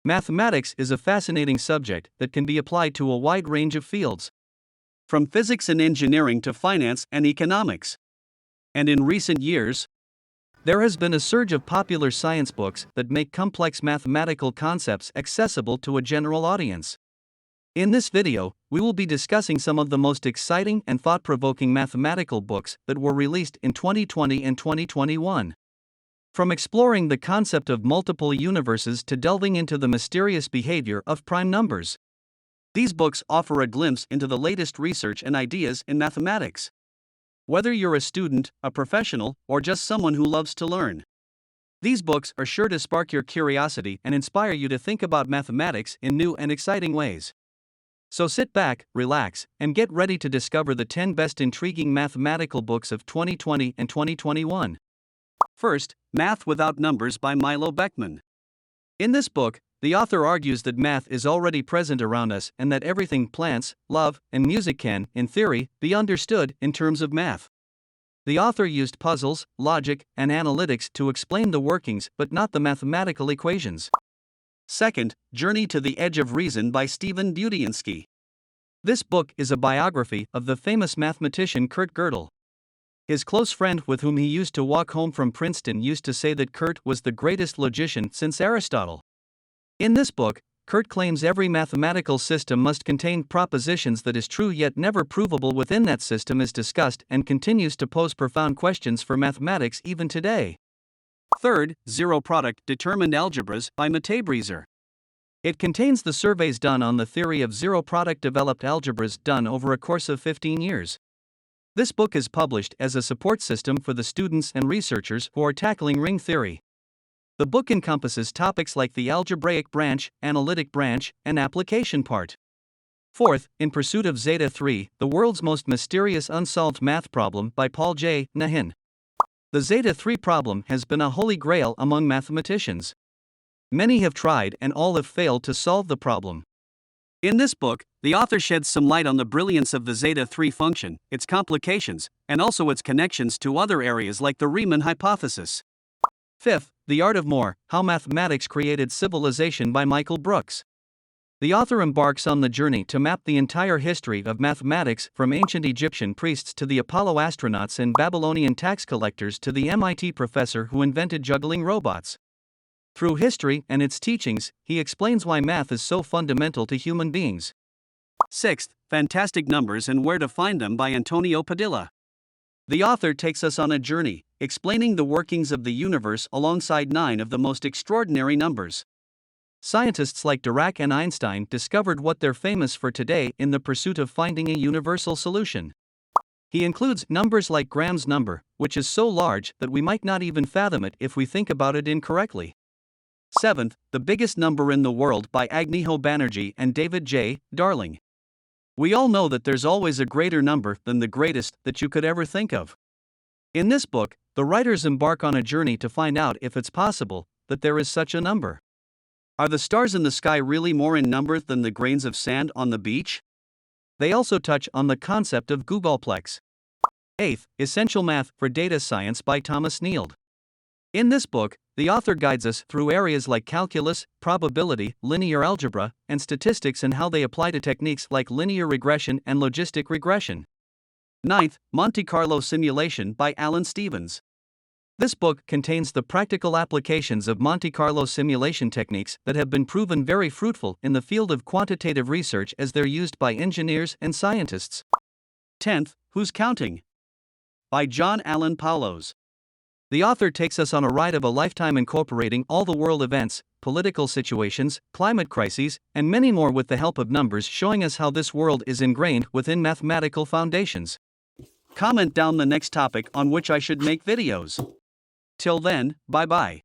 Mathematics is a fascinating subject that can be applied to a wide range of fields, from physics and engineering to finance and economics. And in recent years, there has been a surge of popular science books that make complex mathematical concepts accessible to a general audience. In this video, we will be discussing some of the most exciting and thought-provoking mathematical books that were released in 2020 and 2021. From exploring the concept of multiple universes to delving into the mysterious behavior of prime numbers, these books offer a glimpse into the latest research and ideas in mathematics. Whether you're a student, a professional, or just someone who loves to learn, these books are sure to spark your curiosity and inspire you to think about mathematics in new and exciting ways. So sit back, relax, and get ready to discover the 10 best intriguing mathematical books of 2020 and 2021. First, Math Without Numbers by Milo Beckman. In this book, the author argues that math is already present around us and that everything plants, love, and music can, in theory, be understood in terms of math. The author used puzzles, logic, and analytics to explain the workings but not the mathematical equations. Second, Journey to the Edge of Reason by Stephen Budiansky. This book is a biography of the famous mathematician Kurt Gödel. His close friend with whom he used to walk home from Princeton used to say that Kurt was the greatest logician since Aristotle. In this book, Kurt claims every mathematical system must contain propositions that is true yet never provable within that system is discussed and continues to pose profound questions for mathematics even today. Third, Zero Product Determined Algebras by Matej Bresar. It contains the surveys done on the theory of zero product developed algebras done over a course of 15 years. This book is published as a support system for the students and researchers who are tackling ring theory. The book encompasses topics like the algebraic branch, analytic branch, and application part. Fourth, In Pursuit of Zeta 3, The World's Most Mysterious Unsolved Math Problem by Paul J. Nahin. The Zeta 3 problem has been a holy grail among mathematicians. Many have tried and all have failed to solve the problem. In this book, the author sheds some light on the brilliance of the Zeta 3 function, its complications, and also its connections to other areas like the Riemann hypothesis. Fifth, The Art of More, How Mathematics Created Civilization by Michael Brooks. The author embarks on the journey to map the entire history of mathematics from ancient Egyptian priests to the Apollo astronauts and Babylonian tax collectors to the MIT professor who invented juggling robots. Through history and its teachings, he explains why math is so fundamental to human beings. Sixth, Fantastic Numbers and Where to Find Them by Antonio Padilla. The author takes us on a journey, explaining the workings of the universe alongside 9 of the most extraordinary numbers. Scientists like Dirac and Einstein discovered what they're famous for today in the pursuit of finding a universal solution. He includes numbers like Graham's number, which is so large that we might not even fathom it if we think about it incorrectly. Seventh, The Biggest Number in the World by Agnijo Banerjee and David J. Darling. We all know that there's always a greater number than the greatest that you could ever think of. In this book, the writers embark on a journey to find out if it's possible that there is such a number. Are the stars in the sky really more in number than the grains of sand on the beach? They also touch on the concept of googolplex. Eighth, Essential Math for Data Science by Thomas Nield. In this book, the author guides us through areas like calculus, probability, linear algebra, and statistics and how they apply to techniques like linear regression and logistic regression. Ninth, Monte-Carlo Simulation by Alan Stevens. This book contains the practical applications of Monte-Carlo simulation techniques that have been proven very fruitful in the field of quantitative research as they're used by engineers and scientists. 10th, Who's Counting? By John Allen Paulos. The author takes us on a ride of a lifetime incorporating all the world events, political situations, climate crises, and many more with the help of numbers, showing us how this world is ingrained within mathematical foundations. Comment down the next topic on which I should make videos. Till then, bye-bye.